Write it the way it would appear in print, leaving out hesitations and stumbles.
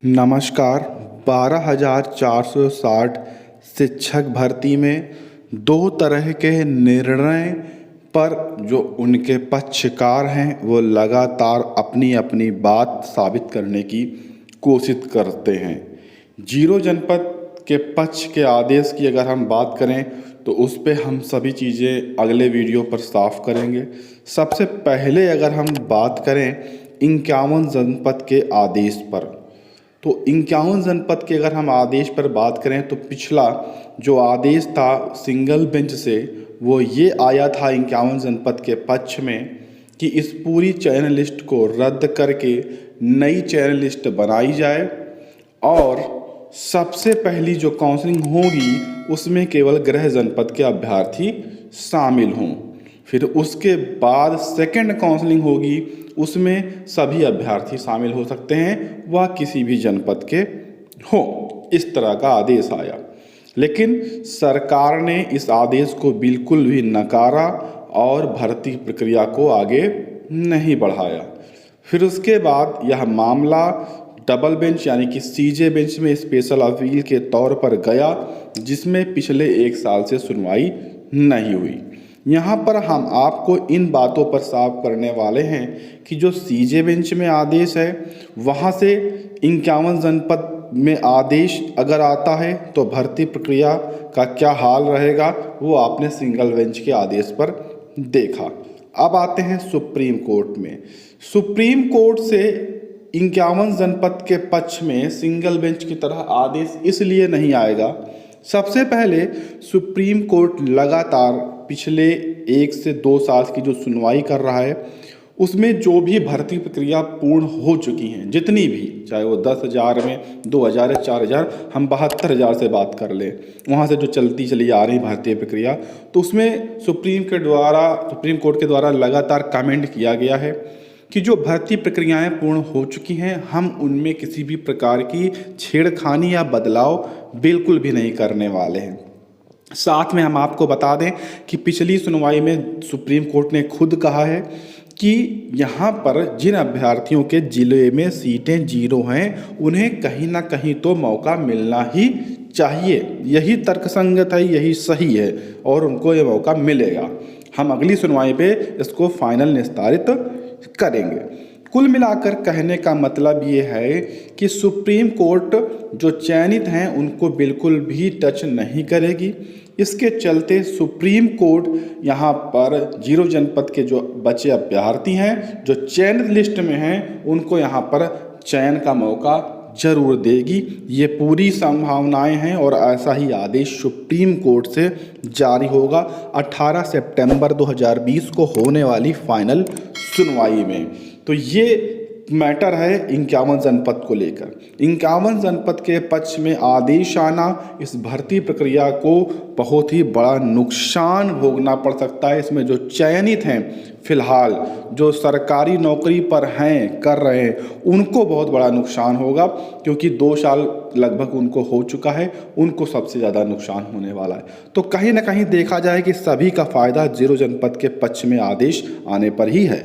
नमस्कार। 12,460 शिक्षक भर्ती में दो तरह के निर्णय पर जो उनके पक्षकार हैं वो लगातार अपनी अपनी बात साबित करने की कोशिश करते हैं। जीरो जनपद के पक्ष के आदेश की अगर हम बात करें तो उस पे हम सभी चीज़ें अगले वीडियो पर साफ करेंगे। सबसे पहले अगर हम बात करें 51 जनपद के आदेश पर, तो 51 जनपद के अगर हम आदेश पर बात करें तो पिछला जो आदेश था सिंगल बेंच से वो ये आया था 51 जनपद के पक्ष में कि इस पूरी चयन लिस्ट को रद्द करके नई चयन लिस्ट बनाई जाए और सबसे पहली जो काउंसलिंग होगी उसमें केवल गृह जनपद के अभ्यर्थी शामिल हों। फिर उसके बाद सेकंड काउंसलिंग होगी, उसमें सभी अभ्यर्थी शामिल हो सकते हैं, वह किसी भी जनपद के हों। इस तरह का आदेश आया, लेकिन सरकार ने इस आदेश को बिल्कुल भी नकारा और भर्ती प्रक्रिया को आगे नहीं बढ़ाया। फिर उसके बाद यह मामला डबल बेंच यानी कि सीजे बेंच में स्पेशल अपील के तौर पर गया, जिसमें पिछले 1 साल से सुनवाई नहीं हुई। यहाँ पर हम आपको इन बातों पर साफ करने वाले हैं कि जो सीजे बेंच में आदेश है वहाँ से 51 जनपद में आदेश अगर आता है तो भर्ती प्रक्रिया का क्या हाल रहेगा वो आपने सिंगल बेंच के आदेश पर देखा। अब आते हैं सुप्रीम कोर्ट में। सुप्रीम कोर्ट से 51 जनपद के पक्ष में सिंगल बेंच की तरह आदेश इसलिए नहीं आएगा। सबसे पहले सुप्रीम कोर्ट लगातार पिछले 1 से 2 साल की जो सुनवाई कर रहा है उसमें जो भी भर्ती प्रक्रिया पूर्ण हो चुकी हैं, जितनी भी, चाहे वो 10,000 में 2,000 या 4,000, हम 72,000 से बात कर लें, वहाँ से जो चलती चली आ रही भर्ती प्रक्रिया, तो उसमें सुप्रीम कोर्ट के द्वारा लगातार कमेंट किया गया है कि जो भर्ती प्रक्रियाएं पूर्ण हो चुकी हैं हम उनमें किसी भी प्रकार की छेड़खानी या बदलाव बिल्कुल भी नहीं करने वाले हैं। साथ में हम आपको बता दें कि पिछली सुनवाई में सुप्रीम कोर्ट ने खुद कहा है कि यहाँ पर जिन अभ्यर्थियों के ज़िले में सीटें जीरो हैं उन्हें कहीं ना कहीं तो मौका मिलना ही चाहिए। यही तर्कसंगत है, यही सही है और उनको ये मौका मिलेगा। हम अगली सुनवाई पे इसको फाइनल निस्तारित करेंगे। कुल मिलाकर कहने का मतलब ये है कि सुप्रीम कोर्ट जो चयनित हैं उनको बिल्कुल भी टच नहीं करेगी। इसके चलते सुप्रीम कोर्ट यहाँ पर जीरो जनपद के जो बचे अभ्यर्थी हैं जो चयनित लिस्ट में हैं उनको यहाँ पर चयन का मौका जरूर देगी। ये पूरी संभावनाएं हैं और ऐसा ही आदेश सुप्रीम कोर्ट से जारी होगा 18 सितंबर 2020 को होने वाली फाइनल सुनवाई में। तो ये मैटर है 51 जनपद को लेकर। 51 जनपद के पक्ष में आदेश आना इस भर्ती प्रक्रिया को बहुत ही बड़ा नुकसान भोगना पड़ सकता है। इसमें जो चयनित हैं फिलहाल जो सरकारी नौकरी पर हैं कर रहे हैं उनको बहुत बड़ा नुकसान होगा, क्योंकि 2 साल लगभग उनको हो चुका है, उनको सबसे ज़्यादा नुकसान होने वाला है। तो कहीं ना कहीं देखा जाए कि सभी का फ़ायदा जीरो जनपद के पक्ष में आदेश आने पर ही है।